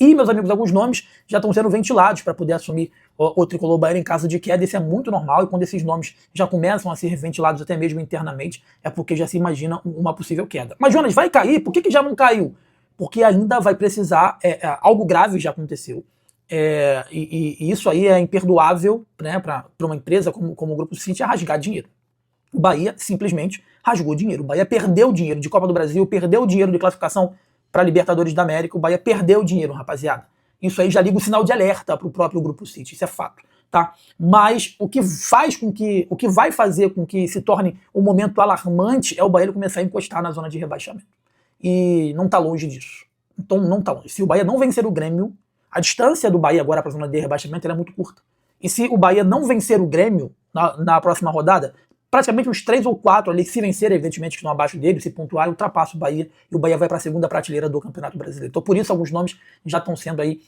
E, meus amigos, alguns nomes já estão sendo ventilados para poder assumir o tricolor baiano em caso de queda. Isso é muito normal, e quando esses nomes já começam a ser ventilados até mesmo internamente, é porque já se imagina uma possível queda. Mas, Jonas, vai cair? Por que já não caiu? Porque ainda vai precisar, algo grave já aconteceu. E isso aí é imperdoável, né, para uma empresa como o Grupo City, rasgar dinheiro. O Bahia simplesmente rasgou dinheiro. O Bahia perdeu dinheiro de Copa do Brasil, perdeu dinheiro de classificação para Libertadores da América. O Bahia perdeu dinheiro, rapaziada. Isso aí já liga o sinal de alerta para o próprio Grupo City, isso é fato, tá? Mas o que vai fazer com que se torne um momento alarmante é o Bahia começar a encostar na zona de rebaixamento. E não tá longe disso. Então não tá longe. Se o Bahia não vencer o Grêmio, a distância do Bahia agora para a zona de rebaixamento é muito curta. E se o Bahia não vencer o Grêmio na próxima rodada, praticamente uns 3 ou 4 ali, se vencer, evidentemente, que estão abaixo dele, se pontuar, ultrapassa o Bahia, e o Bahia vai para a segunda prateleira do Campeonato Brasileiro. Então, por isso, alguns nomes já estão sendo aí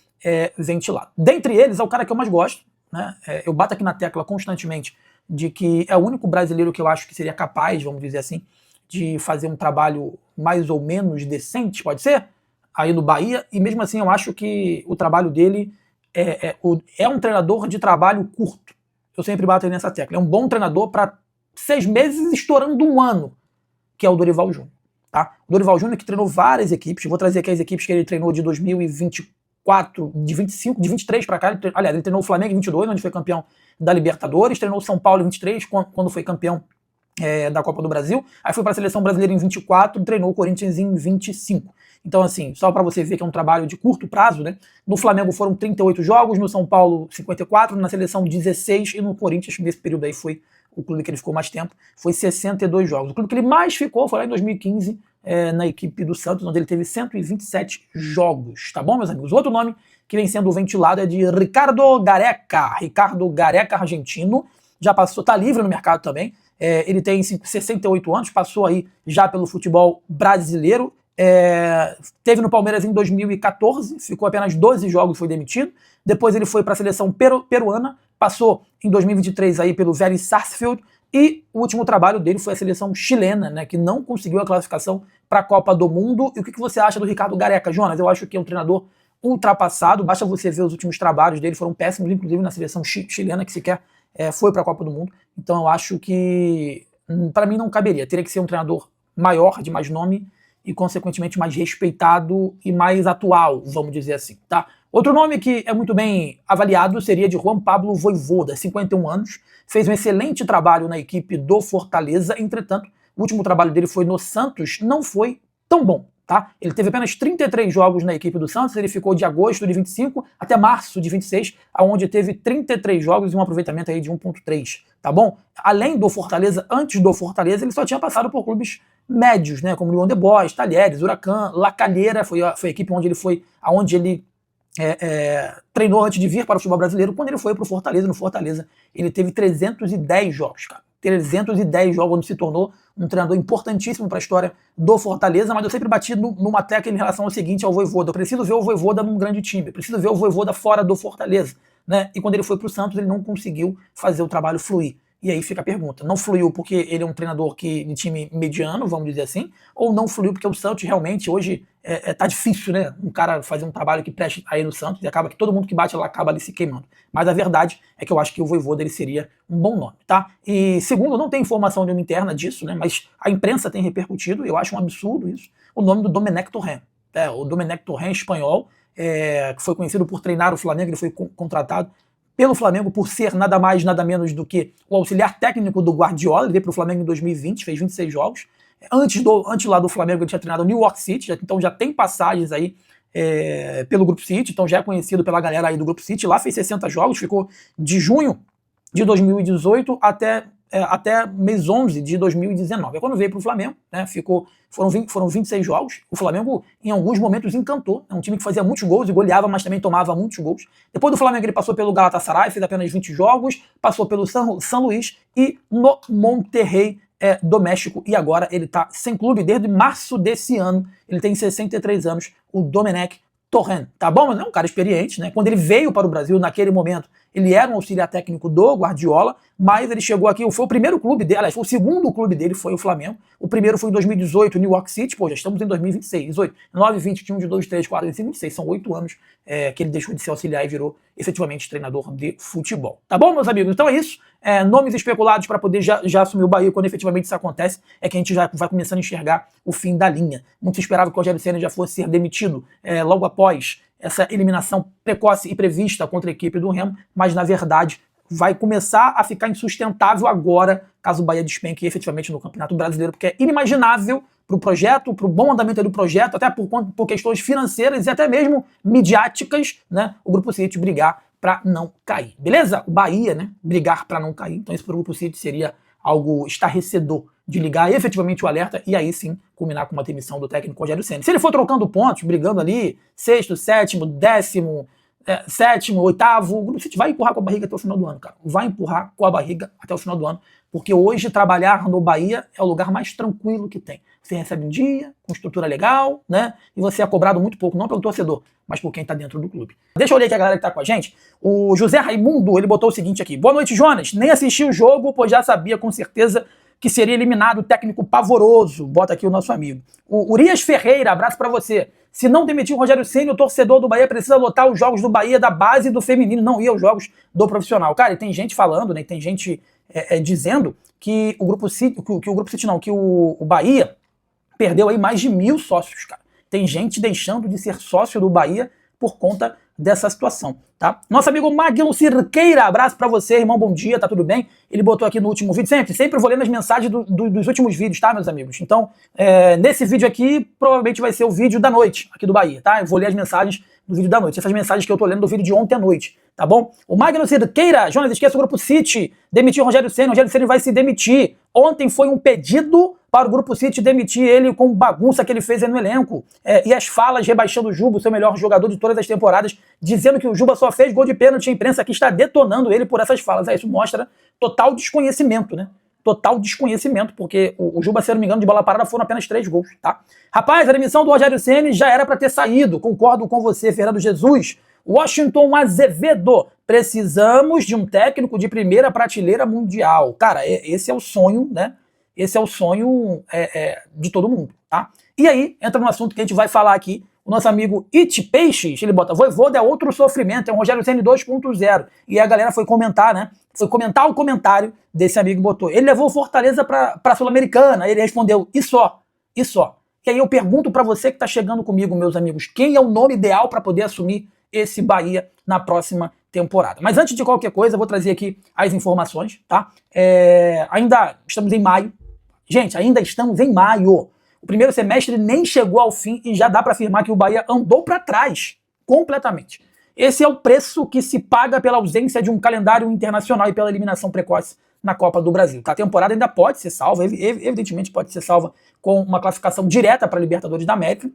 ventilados. Dentre eles, é o cara que eu mais gosto, né? Eu bato aqui na tecla constantemente de que é o único brasileiro que eu acho que seria capaz, vamos dizer assim, de fazer um trabalho mais ou menos decente, pode ser? Aí no Bahia, e mesmo assim eu acho que o trabalho dele é um treinador de trabalho curto. Eu sempre bato aí nessa tecla. É um bom treinador para 6 meses estourando um ano, que é o Dorival Júnior. Tá? O Dorival Júnior que treinou várias equipes, vou trazer aqui as equipes que ele treinou de 2024, de 25, de 23 para cá, aliás, ele treinou o Flamengo em 22, onde foi campeão da Libertadores, treinou o São Paulo em 23, quando foi campeão da Copa do Brasil, aí foi para a Seleção Brasileira em 24, treinou o Corinthians em 25. Então, assim, só para você ver que é um trabalho de curto prazo, né? No Flamengo foram 38 jogos, no São Paulo 54, na Seleção 16 e no Corinthians, nesse período aí foi o clube que ele ficou mais tempo, foi 62 jogos. O clube que ele mais ficou foi lá em 2015, na equipe do Santos, onde ele teve 127 jogos, tá bom, meus amigos? Outro nome que vem sendo ventilado é de Ricardo Gareca. Ricardo Gareca, argentino, já passou, tá livre no mercado também. Ele tem 68 anos, passou aí já pelo futebol brasileiro, teve no Palmeiras em 2014, ficou apenas 12 jogos e foi demitido. Depois ele foi para a seleção peruana, passou em 2023 aí pelo Vélez Sarsfield, e o último trabalho dele foi a seleção chilena, né, que não conseguiu a classificação para a Copa do Mundo. E o que você acha do Ricardo Gareca, Jonas? Eu acho que é um treinador ultrapassado, basta você ver os últimos trabalhos dele, foram péssimos, inclusive na seleção chilena, que sequer foi para a Copa do Mundo. Então eu acho que, para mim, não caberia. Teria que ser um treinador maior, de mais nome, e consequentemente mais respeitado e mais atual, vamos dizer assim, tá? Outro nome que é muito bem avaliado seria de Juan Pablo Vojvoda, 51 anos, fez um excelente trabalho na equipe do Fortaleza, entretanto, o último trabalho dele foi no Santos, não foi tão bom, tá? Ele teve apenas 33 jogos na equipe do Santos, ele ficou de agosto de 25 até março de 26, onde teve 33 jogos e um aproveitamento aí de 1.3, tá bom? Além do Fortaleza, antes do Fortaleza, ele só tinha passado por clubes médios, né, como Lyon de Bois, Talheres, Huracan, La Calera, foi a equipe onde ele treinou antes de vir para o futebol brasileiro. Quando ele foi para o Fortaleza, no Fortaleza, ele teve 310 jogos, cara. 310 jogos, onde se tornou um treinador importantíssimo para a história do Fortaleza, mas eu sempre bati numa tecla em relação ao seguinte, ao Vojvoda. Eu preciso ver o Vojvoda num grande time, eu preciso ver o Vojvoda fora do Fortaleza, né? E quando ele foi para o Santos, ele não conseguiu fazer o trabalho fluir. E aí fica a pergunta, não fluiu porque ele é um treinador de time mediano, vamos dizer assim, ou não fluiu porque o Santos realmente hoje tá difícil, né? Um cara fazer um trabalho que preste aí no Santos e acaba que todo mundo que bate lá acaba ali se queimando. Mas a verdade é que eu acho que o Vojvoda ele seria um bom nome, tá? E segundo, não tem informação nenhuma interna disso, né? Mas a imprensa tem repercutido, eu acho um absurdo isso, o nome do Domenech Torrent. O Domenech Torrent, espanhol, que foi conhecido por treinar o Flamengo, ele foi contratado pelo Flamengo por ser nada mais, nada menos do que o auxiliar técnico do Guardiola. Ele veio para o Flamengo em 2020, fez 26 jogos. Antes lá do Flamengo ele tinha treinado o New York City, então já tem passagens aí pelo Grupo City, então já é conhecido pela galera aí do Grupo City. Lá fez 60 jogos, ficou de junho de 2018 até mês 11 de 2019. É quando veio para o Flamengo, né, foram 26 jogos. O Flamengo, em alguns momentos, encantou. É um time que fazia muitos gols e goleava, mas também tomava muitos gols. Depois do Flamengo, ele passou pelo Galatasaray, fez apenas 20 jogos, passou pelo San Luís e no Monterrey do México. E agora ele está sem clube desde março desse ano. Ele tem 63 anos, o Domenech Torrent, tá bom? Mas é um cara experiente, né? Quando ele veio para o Brasil, naquele momento, Ele era um auxiliar técnico do Guardiola, mas ele chegou aqui, foi o primeiro clube dele, aliás, foi o segundo clube dele, foi o Flamengo. O primeiro foi em 2018, New York City, pô, já estamos em 2026, 18, 9, 20, 21, 22, 23, 4, 25, 26, são 8 anos que ele deixou de ser auxiliar e virou efetivamente treinador de futebol. Tá bom, meus amigos? Então é isso. Nomes especulados para poder já assumir o Bahia quando efetivamente isso acontece, é que a gente já vai começando a enxergar o fim da linha. Muito se esperava que o Rogério Ceni já fosse ser demitido logo após essa eliminação precoce e prevista contra a equipe do Remo, mas na verdade vai começar a ficar insustentável agora, caso o Bahia despenque efetivamente no Campeonato Brasileiro, porque é inimaginável para o projeto, para o bom andamento do projeto, até por questões financeiras e até mesmo midiáticas, né, o Grupo City brigar para não cair. Beleza? O Bahia, né, brigar para não cair. Então isso para o Grupo City seria algo estarrecedor de ligar efetivamente o alerta e aí sim culminar com uma demissão do técnico Rogério Ceni. Se ele for trocando pontos, brigando ali, sexto, sétimo, décimo, sétimo, oitavo, o Grupo City vai empurrar com a barriga até o final do ano, cara. Vai empurrar com a barriga até o final do ano, porque hoje trabalhar no Bahia é o lugar mais tranquilo que tem. Você recebe um dia, com estrutura legal, né? E você é cobrado muito pouco, não pelo torcedor, mas por quem tá dentro do clube. Deixa eu ler aqui a galera que tá com a gente. O José Raimundo, ele botou o seguinte aqui. Boa noite, Jonas. Nem assisti o jogo, pois já sabia com certeza que seria eliminado o técnico pavoroso. Bota aqui o nosso amigo. O Urias Ferreira, abraço pra você. Se não demitir o Rogério Ceni, o torcedor do Bahia precisa lotar os jogos do Bahia da base e do feminino, não ir aos jogos do profissional. Cara, e tem gente falando, né? Tem gente dizendo que o Grupo City, que o Bahia perdeu aí mais de 1.000 sócios, cara. Tem gente deixando de ser sócio do Bahia por conta dessa situação, tá? Nosso amigo Magno Cirqueira, abraço pra você, irmão, bom dia, tá tudo bem? Ele botou aqui no último vídeo, sempre vou lendo as mensagens dos últimos vídeos, tá, meus amigos? Então, nesse vídeo aqui, provavelmente vai ser o vídeo da noite aqui do Bahia, tá? Eu vou ler as mensagens do vídeo da noite, essas mensagens que eu tô lendo do vídeo de ontem à noite, tá bom? O Magno Cirqueira, Jonas, esquece o Grupo City, demitiu o Rogério Ceni vai se demitir. Ontem foi um pedido para o Grupo City demitir ele com bagunça que ele fez aí no elenco. E as falas rebaixando o Juba, o seu melhor jogador de todas as temporadas, dizendo que o Juba só fez gol de pênalti, a imprensa aqui está detonando ele por essas falas. Isso mostra total desconhecimento, né? Total desconhecimento, porque o Juba, se eu não me engano, de bola parada foram apenas 3 gols, tá? Rapaz, a demissão do Rogério Ceni já era para ter saído, concordo com você, Fernando Jesus. Washington Azevedo, precisamos de um técnico de primeira prateleira mundial. Cara, esse é o sonho, né? Esse é o sonho de todo mundo, tá? E aí, entra no assunto que a gente vai falar aqui, o nosso amigo It Peixes, ele bota, Voivoda é outro sofrimento, é um Rogério Ceni 2.0. E a galera foi comentar, né? Foi comentar o comentário desse amigo que botou. Ele levou Fortaleza pra Sul-Americana, ele respondeu, e só. E aí eu pergunto pra você que tá chegando comigo, meus amigos, quem é o nome ideal pra poder assumir esse Bahia na próxima temporada? Mas antes de qualquer coisa, eu vou trazer aqui as informações, tá? Ainda estamos em maio. Gente, ainda estamos em maio. O primeiro semestre nem chegou ao fim e já dá para afirmar que o Bahia andou para trás completamente. Esse é o preço que se paga pela ausência de um calendário internacional e pela eliminação precoce na Copa do Brasil. A temporada ainda pode ser salva, evidentemente pode ser salva com uma classificação direta para a Libertadores da América.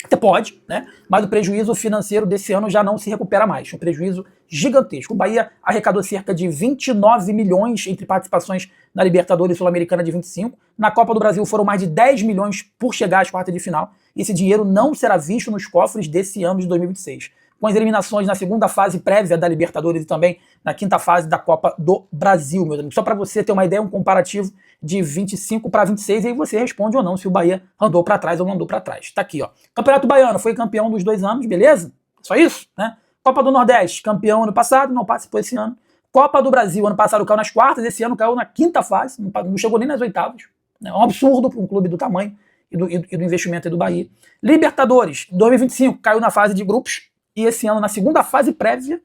Até pode, né? Mas o prejuízo financeiro desse ano já não se recupera mais. Um prejuízo gigantesco. O Bahia arrecadou cerca de 29 milhões entre participações na Libertadores e Sul-Americana de 25. Na Copa do Brasil foram mais de 10 milhões por chegar às quartas de final. E esse dinheiro não será visto nos cofres desse ano de 2026. Com as eliminações na segunda fase prévia da Libertadores e também na quinta fase da Copa do Brasil, meus amigos. Só para você ter uma ideia, um comparativo de 25 para 26, e aí você responde ou não se o Bahia andou para trás ou não andou para trás. Tá aqui, ó. Campeonato Baiano, foi campeão dos 2 anos, beleza? Só isso, né? Copa do Nordeste, campeão ano passado, não participou esse ano. Copa do Brasil, ano passado caiu nas quartas, esse ano caiu na quinta fase, não chegou nem nas oitavas. É um absurdo para um clube do tamanho e do investimento do Bahia. Libertadores, 2025, caiu na fase de grupos, e esse ano na segunda fase prévia.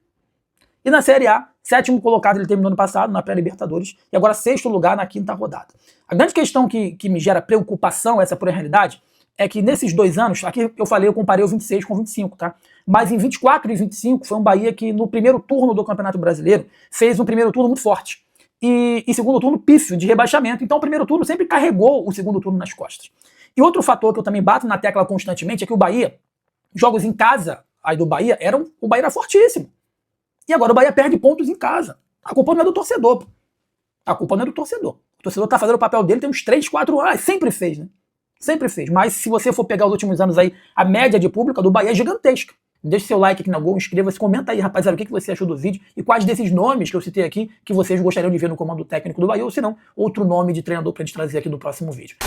E na Série A, 7º colocado ele terminou ano passado, na pré-Libertadores, e agora 6º lugar na quinta rodada. A grande questão que me gera preocupação, essa por realidade, é que nesses 2 anos, aqui eu comparei o 26 com o 25, tá? Mas em 24 e 25 foi um Bahia que no primeiro turno do Campeonato Brasileiro fez um primeiro turno muito forte. E segundo turno pífio, de rebaixamento. Então o primeiro turno sempre carregou o segundo turno nas costas. E outro fator que eu também bato na tecla constantemente é que o Bahia, jogos em casa aí do Bahia, o Bahia era fortíssimo. E agora o Bahia perde pontos em casa. A culpa não é do torcedor, pô. A culpa não é do torcedor. O torcedor tá fazendo o papel dele tem uns 3, 4 anos. Sempre fez, né? Sempre fez. Mas se você for pegar os últimos anos aí, a média de público do Bahia é gigantesca. deixe seu like aqui na Gol, inscreva-se, comenta aí, rapaziada, o que você achou do vídeo e quais desses nomes que eu citei aqui que vocês gostariam de ver no comando técnico do Bahia, ou se não, outro nome de treinador pra gente trazer aqui no próximo vídeo.